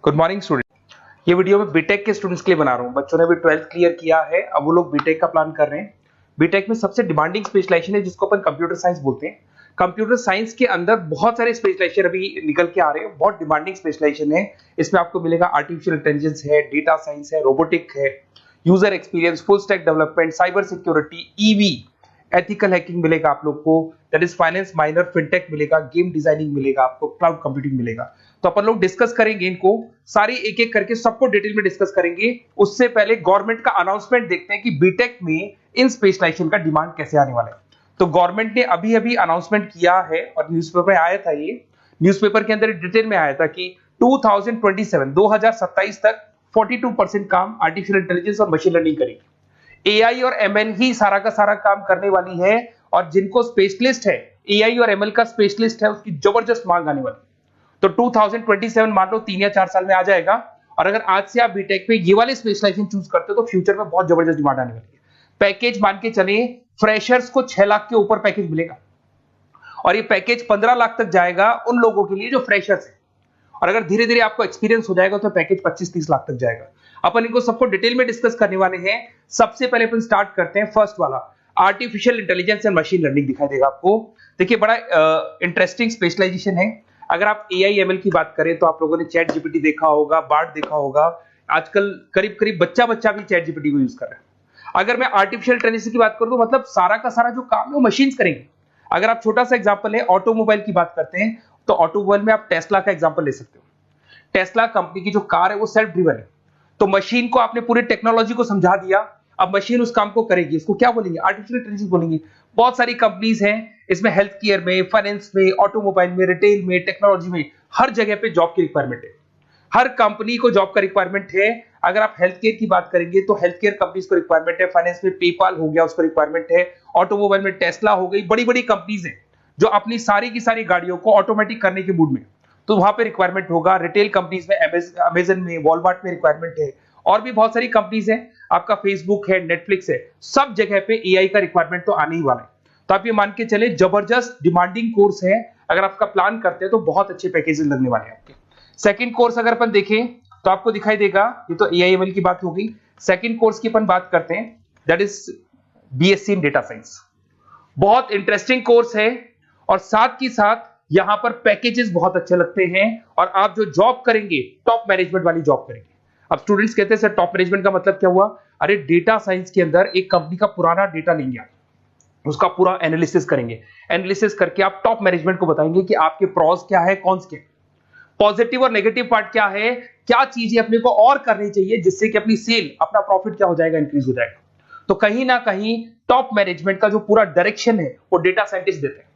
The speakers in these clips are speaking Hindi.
Good morning student. ये वीडियो मैं बीटेक के स्टूडेंट्स के लिए बना रहा हूँ। बच्चों ने भी 12th क्लियर किया है, अब वो लोग बीटेक का प्लान कर रहे हैं। बीटेक में सबसे डिमांडिंग स्पेशलाइजेशन है जिसको अपन कंप्यूटर साइंस बोलते हैं। कंप्यूटर साइंस के अंदर बहुत सारे स्पेशलाइजेशन अभी निकल के आ रहे हैं, बहुत डिमांडिंग स्पेशलाइजेशन है। इसमें आपको मिलेगा आर्टिफिशियल इंटेलिजेंस है, डेटा साइंस है, रोबोटिक है, user experience, full stack development, cyber security, EV, ethical hacking मिलेगा आप लोग को, that is finance minor, fintech मिलेगा, गेम डिजाइनिंग मिलेगा आपको, क्लाउड कंप्यूटिंग मिलेगा। तो अपन लोग डिस्कस करेंगे इनको सारी एक एक करके, सबको डिटेल में डिस्कस करेंगे। उससे पहले गवर्नमेंट का अनाउंसमेंट देखते हैं कि बीटेक में इन स्पेशलाइजेशन का डिमांड कैसे आने वाला है। तो गवर्नमेंट ने अभी अभी अनाउंसमेंट किया है और न्यूज़पेपर में आया था, ये न्यूज़पेपर के अंदर डिटेल में आया था कि 2027 तक 42% काम आर्टिफिशियल इंटेलिजेंस और मशीन लर्निंग करेगी। एआई और एमएल ही सारा का सारा काम करने वाली है, और जिनको स्पेशलिस्ट है, एआई और एमएल का स्पेशलिस्ट है, उसकी जबरदस्त मांग आने वाली है। तो 2027 मान लो 3 या 4 साल में आ जाएगा। और अगर आज से आप बीटेक पे ये वाले स्पेशलाइजेशन चूज करते हो तो फ्यूचर में बहुत जबरदस्त डिमांड आने वाली है। पैकेज मान के चले, फ्रेशर्स को 6 लाख के ऊपर पैकेज मिलेगा, और ये पैकेज 15 लाख तक जाएगा उन लोगों के लिए जो फ्रेशर्स है। और अगर धीरे धीरे आपको एक्सपीरियंस हो जाएगा तो पैकेज 25-30 लाख तक जाएगा। अपन इनको सबको डिटेल में डिस्कस करने वाले हैं। सबसे पहले अपन स्टार्ट करते हैं फर्स्ट वाला, artificial intelligence and machine learning दिखाई देगा आपको। देखिए बड़ा इंटरेस्टिंग स्पेशलाइजेशन है। अगर आप एआई एमएल की बात करें तो आप लोगों ने चैट जीपीटी देखा होगा, बार्ड देखा होगा। आजकल करीब करीब बच्चा भी चैट जीपीटी को यूज कर रहा है। अगर मैं आर्टिफिशियल इंटेलिजेंस की बात करूं तो मतलब सारा का सारा जो काम है वो मशीन्स करेंगे। अगर आप छोटा सा एग्जांपल है, ऑटोमोबाइल की बात करते हैं तो ऑटोमोबाइल में आप टेस्ला का एग्जांपल ले सकते हो। टेस्ला कंपनी की जो कार है वो सेल्फ ड्रिवन है। तो मशीन को आपने पूरी टेक्नोलॉजी को समझा दिया, अब मशीन उस काम को करेगी। इसको क्या बोलेंगे? आर्टिफिशियल इंटेलिजेंस बोलेंगे। बहुत सारी कंपनीज हैं इसमें, हेल्थ केयर में, फाइनेंस में, ऑटोमोबाइल में, रिटेल में, टेक्नोलॉजी में, हर जगह पे जॉब की रिक्वायरमेंट है। हर कंपनी को जॉब का रिक्वायरमेंट है। अगर आप हेल्थ केयर की बात करेंगे तो हेल्थ केयर कंपनीज को रिक्वायरमेंट है, फाइनेंस में पेपाल हो गया उसको रिक्वायरमेंट है, ऑटोमोबाइल में टेस्ला हो गई, बड़ी बड़ी कंपनीज हैं जो अपनी सारी की सारी गाड़ियों को ऑटोमेटिक करने के मूड में, तो वहां पे रिक्वायरमेंट होगा। रिटेल कंपनीज में अमेजन में, वॉलमार्ट में रिक्वायरमेंट है, और भी बहुत सारी कंपनीज हैं, आपका फेसबुक है, नेटफ्लिक्स है, सब जगह पे एआई का रिक्वायरमेंट तो आने ही वाला है। तो आप ये मान के चले जबरदस्त डिमांडिंग कोर्स है। अगर आपका प्लान करते हैं तो बहुत अच्छे पैकेजेस लगने वाले हैं आपके। सेकंड कोर्स अगर अपन देखें तो आपको दिखाई देगा, ये तो एआई एमएल की बात हो गई। सेकंड कोर्स की अपन बात करते हैं, that is BSc in data science. बहुत इंटरेस्टिंग कोर्स है, और साथ ही साथ यहां पर पैकेजेस बहुत अच्छे लगते हैं, और आप जो जॉब करेंगे टॉप मैनेजमेंट वाली जॉब करेंगे। अब स्टूडेंट्स कहते हैं सर टॉप मैनेजमेंट का मतलब क्या हुआ? अरे डेटा साइंस के अंदर एक कंपनी का पुराना डेटा लेंगे, आप उसका पूरा एनालिसिस करेंगे। एनालिसिस करके आप टॉप मैनेजमेंट को बताएंगे कि आपके प्रॉस क्या है, कॉन्स क्या है, पॉजिटिव और नेगेटिव पार्ट क्या है, क्या चीजें अपने को और करनी चाहिए जिससे कि अपनी सेल, अपना प्रॉफिट क्या हो जाएगा, इंक्रीज हो जाएगा। तो कहीं ना कहीं टॉप मैनेजमेंट का जो पूरा डायरेक्शन है वो डेटा साइंटिस्ट देते हैं।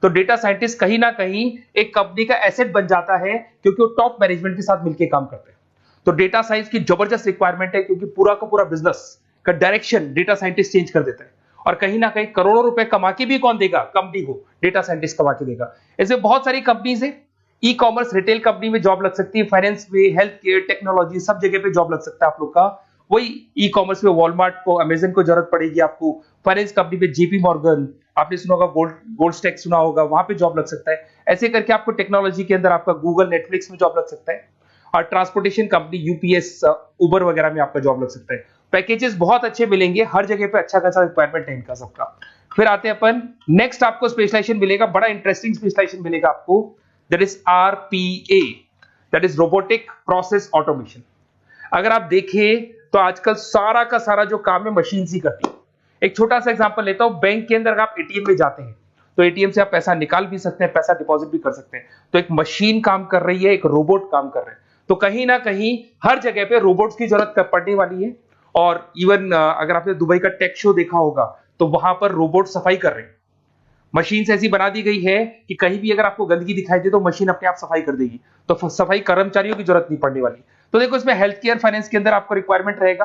तो डेटा साइंटिस्ट कहीं ना कहीं एक कंपनी का एसेट बन जाता है, क्योंकि वो टॉप मैनेजमेंट के साथ मिलकर काम करते हैं। तो डेटा साइंस की जबरदस्त रिक्वायरमेंट है, क्योंकि पूरा का पूरा बिजनेस का डायरेक्शन डेटा साइंटिस्ट चेंज कर देता है। और कहीं ना कहीं करोड़ों रुपए कमा के भी कौन देगा? कंपनी को डेटा साइंटिस्ट कमा के देगा। ऐसे बहुत सारी कंपनीज है, ई कॉमर्स, रिटेल कंपनी में जॉब लग सकती है, फाइनेंस में, हेल्थ केयर, टेक्नोलॉजी, सब जगह पे जॉब लग सकता है आप लोग का। वही ई कॉमर्स में वॉलमार्ट को, अमेजन को जरूरत पड़ेगी आपको। फाइनेंस कंपनी में जेपी मॉर्गन, आपने सुना होगा, गोल्ड स्टैक सुना होगा, वहां पे जॉब लग सकता है। ऐसे करके आपको टेक्नोलॉजी के अंदर आपका गूगल, नेटफ्लिक्स में जॉब लग सकता है। और ट्रांसपोर्टेशन कंपनी यूपीएस, उबर वगैरह में आपका जॉब लग सकता है। पैकेजेस बहुत अच्छे मिलेंगे, हर जगह पे अच्छा खासा रिक्वायरमेंट है इनका सबका। फिर आते हैं अपन नेक्स्ट, आपको स्पेशलाइजेशन मिलेगा, बड़ा इंटरेस्टिंग स्पेशलाइजेशन मिलेगा आपको, that is RPA, that is robotic process automation. अगर आप देखें तो आजकल सारा का सारा जो काम है मशीन ही करती है। एक छोटा सा एग्जांपल लेता हूं, बैंक के अंदर अगर आप एटीएम में जाते हैं तो एटीएम से आप पैसा निकाल भी सकते हैं, पैसा डिपॉजिट भी कर सकते हैं। तो एक मशीन काम कर रही है, एक रोबोट काम कर रहे हैं। तो कहीं ना कहीं हर जगह पे रोबोट्स की जरूरत पड़ने वाली है। और इवन अगर आपने दुबई का टेक शो देखा होगा तो वहां पर रोबोट सफाई कर रहे हैं। मशीन ऐसी बना दी गई है कि कहीं भी अगर आपको गंदगी दिखाई दे तो मशीन अपने आप सफाई कर देगी, तो सफाई कर्मचारियों की जरूरत नहीं पड़ने वाली। तो देखो इसमें हेल्थ केयर, फाइनेंस के अंदर आपको रिक्वायरमेंट रहेगा।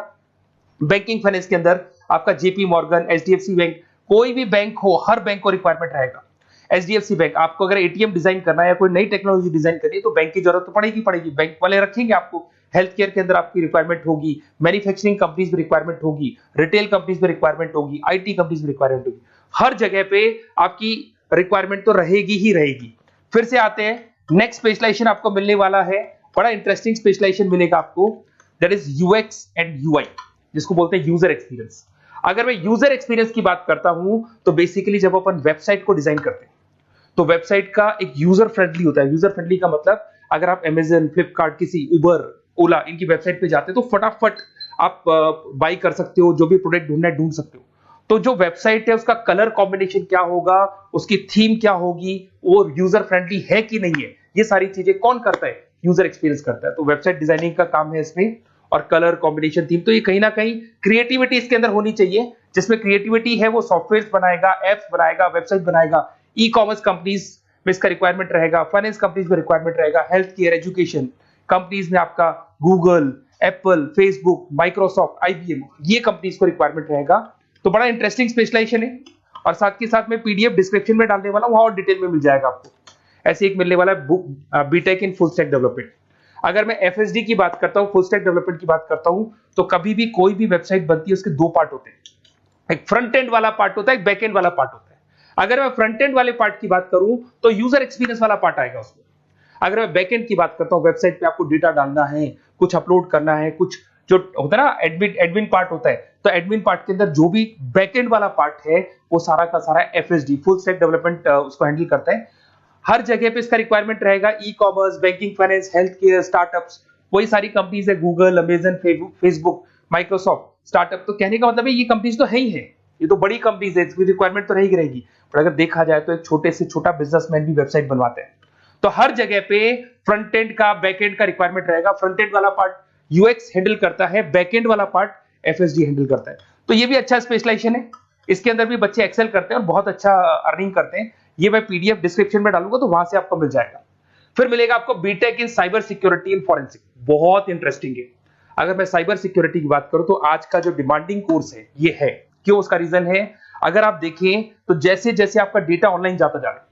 बैंकिंग फाइनेंस के अंदर आपका जेपी मॉर्गन, एचडीएफसी बैंक, कोई भी बैंक हो, हर बैंक को रिक्वायरमेंट रहेगा। एचडीएफसी बैंक, आपको अगर एटीएम डिजाइन करना है या कोई नई टेक्नोलॉजी डिजाइन करनी है तो बैंक की जरूरत तो पड़ेगी, बैंक वाले रखेंगे आपको। हेल्थ केयर के अंदर आपकी रिक्वायरमेंट होगी, मैन्युफैक्चरिंग कंपनीज में रिक्वायरमेंट होगी, रिटेल कंपनीज में रिक्वायरमेंट होगी, आईटी कंपनीज में रिक्वायरमेंट होगी। हर जगह पे आपकी रिक्वायरमेंट तो रहेगी ही रहेगी। फिर से आते हैं नेक्स्ट स्पेशलाइजेशन आपको मिलने वाला है बड़ा इंटरेस्टिंग स्पेशलाइजेशन मिलेगा आपको, that is UX and UI, जिसको बोलते हैं यूजर एक्सपीरियंस। अगर मैं यूजर एक्सपीरियंस की बात करता हूं तो बेसिकली जब अपन वेबसाइट को डिजाइन करते हैं तो वेबसाइट का एक यूजर फ्रेंडली होता है। यूजर फ्रेंडली का मतलब अगर आप अमेजन, फ्लिपकार्ट, किसी उबर, ओला इनकी वेबसाइट पे जाते हैं तो फटाफट आप बाई कर सकते हो, जो भी प्रोडक्ट ढूंढना है ढूंढ सकते हो। तो जो वेबसाइट है उसका कलर कॉम्बिनेशन क्या होगा, उसकी थीम क्या होगी, वो यूजर फ्रेंडली है कि नहीं है, ये सारी चीजें कौन करता है, यूजर एक्सपीरियंस करता है। तो वेबसाइट डिजाइनिंग का काम है इसमें, और कलर कॉम्बिनेशन, थीम, तो ये कहीं ना कहीं क्रिएटिविटी इसके अंदर होनी चाहिए। जिसमें क्रिएटिविटी है वो सॉफ्टवेयर बनाएगा, एप्स बनाएगा, वेबसाइट बनाएगा। ई कॉमर्स कंपनीज में इसका रिक्वायरमेंट रहेगा, फाइनेंस कंपनीज में रिक्वायरमेंट रहेगा, हेल्थ केयर, एजुकेशन कंपनीज में आपका Google, Apple, Facebook, Microsoft, IBM, ये कंपनीज को रिक्वायरमेंट रहेगा। तो बड़ा इंटरेस्टिंग स्पेशलाइजेशन है, और साथ के साथ में पीडीएफ डिस्क्रिप्शन में डालने वाला हूं, वहां और डिटेल में मिल जाएगा आपको। ऐसे एक मिलने वाला है book, BTech in full stack development. अगर मैं एफएसडी की बात करता हूं, फुल स्टैक डेवलपमेंट की बात करता हूं, तो कभी भी कोई भी वेबसाइट बनती है उसके दो पार्ट होते हैं, एक फ्रंट एंड वाला पार्ट होता है, एक बैक एंड वाला पार्ट होता है। अगर मैं फ्रंट एंड वाले पार्ट की बात करूं तो यूजर एक्सपीरियंस वाला पार्ट आएगा उसमें। अगर मैं बैक एंड की बात करता हूं, वेबसाइट पे आपको डेटा डालना है, कुछ अपलोड करना है, कुछ जो होता है ना एडमिन पार्ट होता है, तो एडमिन पार्ट के अंदर जो भी बैक एंड वाला पार्ट है वो सारा का सारा एफएसडी, फुल स्टैक डेवलपमेंट, उसको हैंडल करता है। हर जगह पे इसका रिक्वायरमेंट रहेगा। E commerce, banking, finance, health care, startups, वही सारी कंपनीज है, Google, Amazon, Facebook, Microsoft, startup. तो कहने का मतलब है ये कंपनीज तो है ही है, ये तो बड़ी कंपनीज है, इसकी रिक्वायरमेंट तो रहेगी। पर अगर देखा जाए तो एक छोटे से छोटा बिजनेसमैन भी वेबसाइट बनवाते हैं। तो हर जगह पे फ्रंट एंड का, बैक एंड का रिक्वायरमेंट रहेगा। फ्रंट एंड वाला पार्ट यूएक्स हैंडल करता है, बैक एंड वाला पार्ट एफएसडी हैंडल करता है। तो ये भी अच्छा स्पेशलाइजेशन है, इसके अंदर भी बच्चे एक्सेल करते हैं और बहुत अच्छा अर्निंग करते हैं। ये मैं पीडीएफ डिस्क्रिप्शन में डालूंगा तो वहां से आपको मिल जाएगा। फिर मिलेगा आपको BTech in cyber security and forensic, बहुत इंटरेस्टिंग है। अगर मैं साइबर सिक्योरिटी की बात करूं तो आज का जो डिमांडिंग कोर्स है ये है। क्यों? उसका रीजन है, अगर आप देखें तो जैसे जैसे आपका डेटा ऑनलाइन जाता जा रहा है,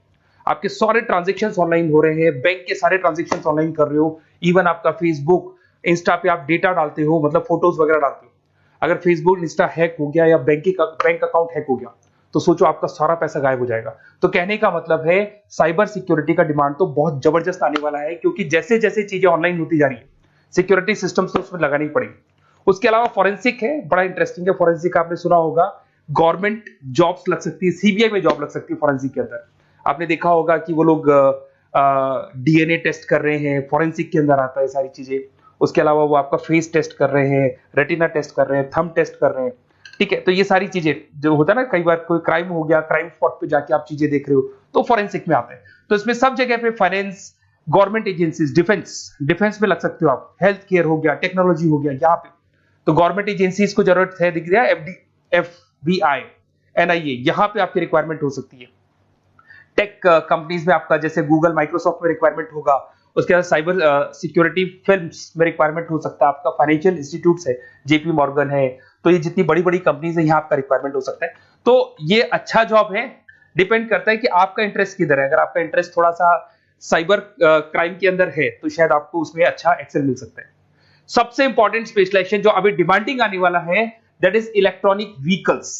आपके सारे ट्रांजेक्शंस ऑनलाइन हो रहे हैं, बैंक के सारे ट्रांजेक्शंस ऑनलाइन कर रहे हो, इवन आपका फेसबुक, इंस्टा पे आप डेटा डालते हो, मतलब फोटोज वगैरह डालते हो। अगर फेसबुक, इंस्टा हैक हो गया या बैंक अकाउंट हैक हो गया तो सोचो आपका सारा पैसा गायब हो जाएगा। तो कहने का मतलब है साइबर सिक्योरिटी का डिमांड तो बहुत जबरदस्त आने वाला है, क्योंकि जैसे जैसे चीजें ऑनलाइन होती जा रही है सिक्योरिटी सिस्टम्स तो उसमें लगानी पड़ेगी। उसके अलावा फॉरेंसिक है, बड़ा इंटरेस्टिंग है। फॉरेंसिक आपने सुना होगा, गवर्नमेंट जॉब्स लग सकती है, सीबीआई में जॉब लग सकती है फॉरेंसिक के अंदर। आपने देखा होगा कि वो लोग डीएनए टेस्ट कर रहे हैं, फॉरेंसिक के अंदर आता है सारी चीजें। उसके अलावा वो आपका फेस टेस्ट कर रहे हैं, रेटिना टेस्ट कर रहे हैं, थंब टेस्ट कर रहे हैं, ठीक है। तो ये सारी चीजें जो होता है ना, कई बार कोई क्राइम हो गया, क्राइम स्पॉट पे जाके आप चीजें देख रहे हो तो फॉरेंसिक में आते हैं। तो इसमें सब जगह पे फाइनेंस, गवर्नमेंट एजेंसीज, डिफेंस में लग सकते हो आप, हेल्थ केयर हो गया, टेक्नोलॉजी हो गया, यहाँ पे तो गवर्नमेंट एजेंसीज को जरूरत है, दिख रहा है, एफबीआई, एनआईए, यहाँ पे आपकी रिक्वायरमेंट हो सकती है। टेक कंपनीज में आपका जैसे गूगल, माइक्रोसॉफ्ट में रिक्वायरमेंट होगा। उसके बाद साइबर सिक्योरिटी फिल्म्स में रिक्वायरमेंट हो सकता है आपका, फाइनेंशियल इंस्टीट्यूट्स है, जेपी मॉर्गन है, तो ये जितनी बड़ी बड़ी कंपनीज है यहाँ आपका रिक्वायरमेंट हो सकता है। तो ये अच्छा जॉब है, डिपेंड करता है कि आपका इंटरेस्ट किधर है। अगर आपका इंटरेस्ट थोड़ा सा साइबर क्राइम के अंदर है तो शायद आपको उसमें अच्छा एक्सेल मिल सकता है। सबसे इंपॉर्टेंट स्पेशलाइजेशन जो अभी डिमांडिंग आने वाला है, that is electronic vehicles,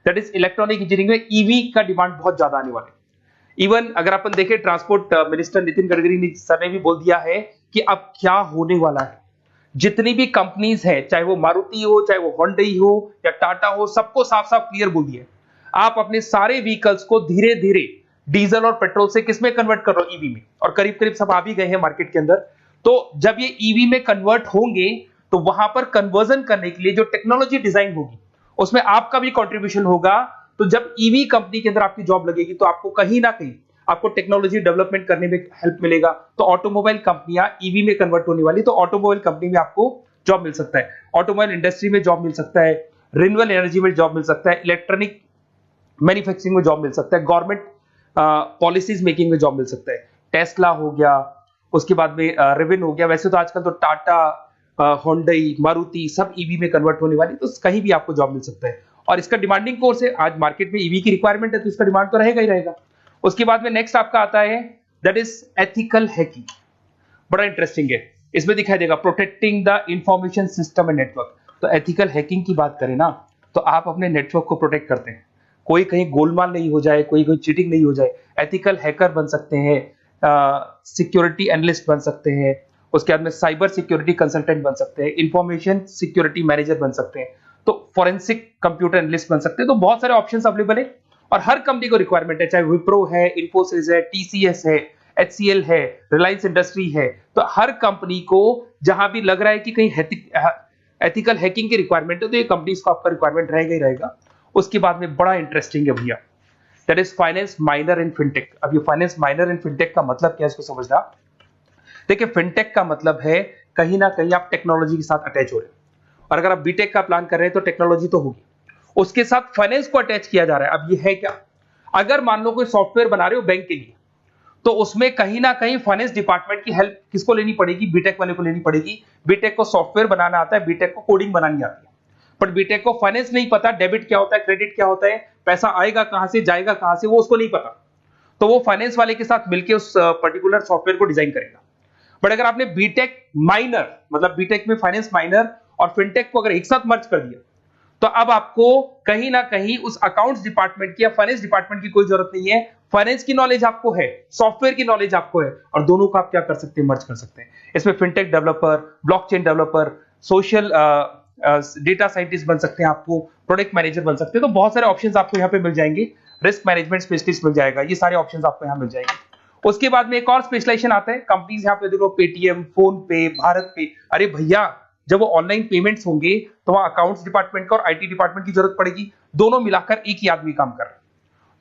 that is electronic engineering में ईवी का डिमांड बहुत ज्यादा आने वाला है। इवन अगर अपन देखें, transport minister Nitin Gadkari sir ने भी बोल दिया है कि अब क्या होने वाला है, जितनी भी कंपनीज है, चाहे वो मारुति हो, चाहे वो होंडई हो या टाटा हो, सबको साफ साफ क्लियर बोल दिया, आप अपने सारे व्हीकल्स को धीरे धीरे डीजल और पेट्रोल से किसमें कन्वर्ट कर रहे हो, ईवी में। और करीब करीब सब आ भी गए हैं मार्केट के अंदर। तो जब ये ईवी में कन्वर्ट होंगे तो वहां पर कन्वर्जन करने के लिए जो टेक्नोलॉजी डिजाइन होगी उसमें आपका भी कंट्रीब्यूशन होगा। तो जब ईवी कंपनी के अंदर आपकी जॉब लगेगी तो आपको कहीं ना कहीं आपको टेक्नोलॉजी डेवलपमेंट करने में हेल्प मिलेगा। तो ऑटोमोबाइल कंपनियां ईवी में कन्वर्ट होने वाली, तो ऑटोमोबाइल कंपनी में आपको जॉब मिल सकता है, ऑटोमोबाइल इंडस्ट्री में जॉब मिल सकता है, रिन्यूएबल एनर्जी में जॉब मिल सकता है, इलेक्ट्रॉनिक मैन्युफैक्चरिंग में जॉब मिल सकता है, गवर्नमेंट पॉलिसीज मेकिंग में जॉब मिल सकता है, टेस्ला हो गया, उसके बाद में रिविन हो गया। वैसे तो आजकल तो टाटा, होंडई, मारुति सब ईवी में कन्वर्ट होने वाली, तो कहीं भी आपको जॉब मिल सकता है। और इसका डिमांडिंग कोर्स है, आज मार्केट में ईवी की रिक्वायरमेंट है तो इसका डिमांड तो रहेगा ही रहेगा। उसके बाद में नेक्स्ट आपका आता है, दैट इज एथिकल हैकिंग, बड़ा इंटरेस्टिंग है। इसमें दिखाई देगा protecting the information system and network. तो एथिकल हैकिंग की बात करें ना, तो आप अपने नेटवर्क को प्रोटेक्ट करते हैं, कोई कहीं गोलमाल नहीं हो जाए, कोई चीटिंग नहीं हो जाए। एथिकल हैकर बन सकते हैं, सिक्योरिटी एनालिस्ट बन सकते हैं, उसके बाद में साइबर सिक्योरिटी कंसल्टेंट बन सकते हैं, इंफॉर्मेशन सिक्योरिटी मैनेजर बन सकते हैं, तो फोरेंसिक कंप्यूटर एनालिस्ट बन सकते हैं। तो बहुत सारे ऑप्शंस अवेलेबल है और हर कंपनी को रिक्वायरमेंट है, चाहे विप्रो है, इन्फोसिस है, टीसीएस है, एचसीएल है, रिलायंस इंडस्ट्री है। तो हर कंपनी को जहां भी लग रहा है कि कहीं एथिकल हैकिंग की रिक्वायरमेंट है, तो ये कंपनीज को आपका रिक्वायरमेंट रहेगा ही रहेगा। उसके बाद में बड़ा इंटरेस्टिंग है भैया, that is finance minor in fintech. अब ये फाइनेंस माइनर इन फिनटेक का मतलब क्या है, इसको समझना। देखिए, फिनटेक का मतलब है कहीं ना कहीं आप टेक्नोलॉजी के साथ अटैच हो रहे हैं, और अगर आप बीटेक का प्लान कर रहे हैं तो टेक्नोलॉजी तो होगी, उसके साथ फाइनेंस को अटैच किया जा रहा है। अब ये है क्या, अगर मान लो कोई सॉफ्टवेयर बना रहे हो बैंक के लिए, तो उसमें कहीं ना कहीं फाइनेंस डिपार्टमेंट की हेल्प किसको लेनी पड़ेगी, बीटेक वाले को लेनी पड़ेगी। बीटेक को सॉफ्टवेयर बनाना आता है, बीटेक को कोडिंग बनानी आती है, बट बीटेक को फाइनेंस नहीं पता, डेबिट क्या होता है, क्रेडिट क्या होता है, पैसा आएगा कहां से, जाएगा कहां से, वो उसको नहीं पता। तो वो फाइनेंस वाले के साथ मिलकर उस पर्टिकुलर सॉफ्टवेयर को डिजाइन करेगा। बट अगर आपने बीटेक माइनर, मतलब बीटेक में फाइनेंस माइनर और फिनटेक को अगर एक साथ मर्ज कर दिया, तो अब आपको कहीं ना कहीं उस अकाउंट्स डिपार्टमेंट की या फाइनेंस डिपार्टमेंट की कोई जरूरत नहीं है। फाइनेंस की नॉलेज आपको है, सॉफ्टवेयर की नॉलेज आपको है, और दोनों को आप क्या कर सकते हैं, मर्ज कर सकते हैं। इसमें fintech developer, blockchain developer, social data scientist बन सकते हैं, आपको प्रोडक्ट मैनेजर बन सकते हैं। तो बहुत सारे ऑप्शंस आपको यहाँ पे मिल जाएंगे, रिस्क मैनेजमेंट स्पेशलिस्ट मिल जाएगा, ये सारे ऑप्शंस आपको यहाँ मिल जाएंगे। उसके बाद में एक और स्पेशलाइजेशन आता है, कंपनीज यहाँ पे देखो, पेटीएम, फोन पे, भारत पे। अरे भैया, जब वो ऑनलाइन पेमेंट्स होंगे तो वहां अकाउंट्स डिपार्टमेंट का और आईटी डिपार्टमेंट की जरूरत पड़ेगी, दोनों मिलाकर एक ही आदमी काम कर रहा है,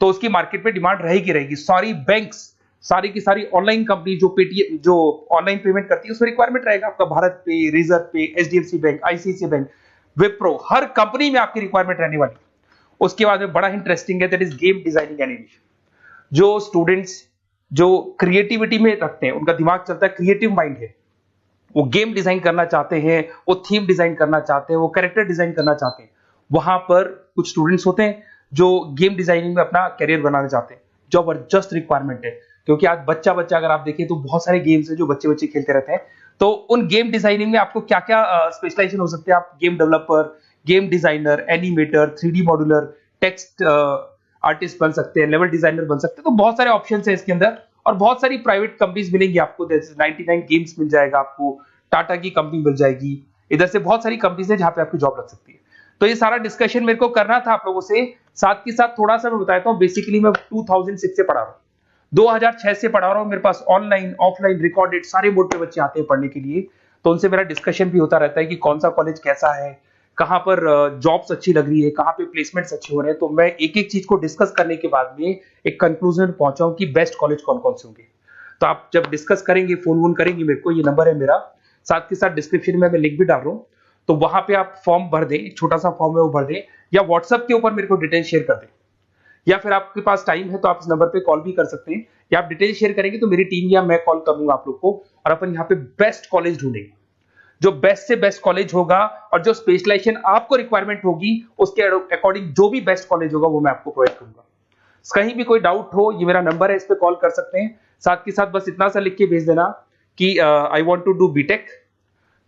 तो उसकी मार्केट में डिमांड रहेगी रहेगी। सारी बैंक्स, सारी की सारी ऑनलाइन कंपनी जो पेटीएम, जो ऑनलाइन पेमेंट करती है, उसमें रिक्वायरमेंट रहेगा आपका भारत पे, reserve pay, HDFC bank, ICICI bank, Wipro, हर कंपनी में आपकी रिक्वायरमेंट रहने वाली। उसके बाद में बड़ा इंटरेस्टिंग है, that is game designing animation. जो स्टूडेंट्स जो क्रिएटिविटी में रखते हैं, उनका दिमाग चलता है, क्रिएटिव माइंड है, वो गेम डिजाइन करना चाहते हैं, वो थीम डिजाइन करना चाहते हैं, वो कैरेक्टर डिजाइन करना चाहते हैं, वहां पर कुछ स्टूडेंट्स होते हैं जो गेम डिजाइनिंग में अपना करियर बनाना चाहते हैं। जबरदस्त रिक्वायरमेंट है, क्योंकि आज बच्चा बच्चा अगर आप देखें तो बहुत सारे गेम्स हैं जो बच्चे बच्चे खेलते रहते हैं। तो उन गेम डिजाइनिंग में आपको क्या क्या स्पेशलाइजेशन हो सकते हैं, आप game developer, game designer, animator, 3D modular, text artist बन सकते हैं, लेवल डिजाइनर बन सकते हैं। तो बहुत सारे ऑप्शन है इसके अंदर, और बहुत सारी प्राइवेट कंपनीज मिलेंगी आपको, जैसे 99 गेम्स मिल जाएगा आपको, टाटा की कंपनी मिल जाएगी, इधर से बहुत सारी कंपनीज है जहां पे आपकी जॉब लग सकती है। तो ये सारा डिस्कशन मेरे को करना था आप लोगों से, साथ के साथ थोड़ा सा मैं बताता हूँ। बेसिकली मैं 2006 से पढ़ा रहा हूँ, 2006 से पढ़ा रहा हूँ। मेरे पास ऑनलाइन, ऑफलाइन, रिकॉर्डेड सारे मोड पे बच्चे आते हैं पढ़ने के लिए, तो उनसे मेरा डिस्कशन भी होता रहता है कि कौन सा कॉलेज कैसा है, कहाँ पर जॉब्स अच्छी लग रही है, कहाँ पे प्लेसमेंट्स अच्छे हो रहे हैं। तो मैं एक एक चीज को डिस्कस करने के बाद में एक कंक्लूजन पहुंचा हूं कि बेस्ट कॉलेज कौन कौन से होंगे। तो आप जब डिस्कस करेंगे, फोन वोन करेंगे मेरे को, ये नंबर है मेरा, साथ के साथ डिस्क्रिप्शन में मैं लिंक भी डाल रहा हूँ, तो वहां पे आप फॉर्म भर दें, एक छोटा सा फॉर्म है वो भर दें, या व्हाट्सएप के ऊपर मेरे को डिटेल शेयर कर दें, या फिर आपके पास टाइम है तो आप इस नंबर पे कॉल भी कर सकते हैं, या आप डिटेल शेयर करेंगे तो मेरी टीम या मैं कॉल करूंगा आप लोग को, और अपन यहाँ पे बेस्ट कॉलेज ढूंढेंगे, जो बेस्ट से बेस्ट कॉलेज होगा, और जो स्पेशलाइजेशन आपको रिक्वायरमेंट होगी उसके अकॉर्डिंग जो भी बेस्ट कॉलेज होगा वो मैं आपको प्रोवाइड करूंगा। कहीं भी कोई डाउट हो, ये मेरा नंबर है, इस पे कॉल कर सकते हैं। साथ के साथ बस इतना सा लिख के भेज देना कि I want to do BTech,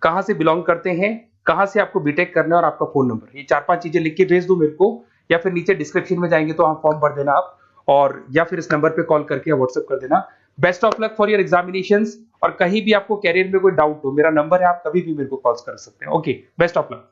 कहां से बिलोंग करते हैं, कहां से आपको बीटेक करना है, और आपका फोन नंबर, ये 4-5 चीजें लिख के भेज दो मेरे को, या फिर नीचे डिस्क्रिप्शन में जाएंगे तो आप फॉर्म भर देना आप, और या फिर इस नंबर पे कॉल करके या व्हाट्सएप कर देना। Best of luck for your examinations, और कहीं भी आपको कैरियर में कोई डाउट हो, मेरा नंबर है, आप कभी भी मेरे को कॉल कर सकते हैं। Okay, best of luck.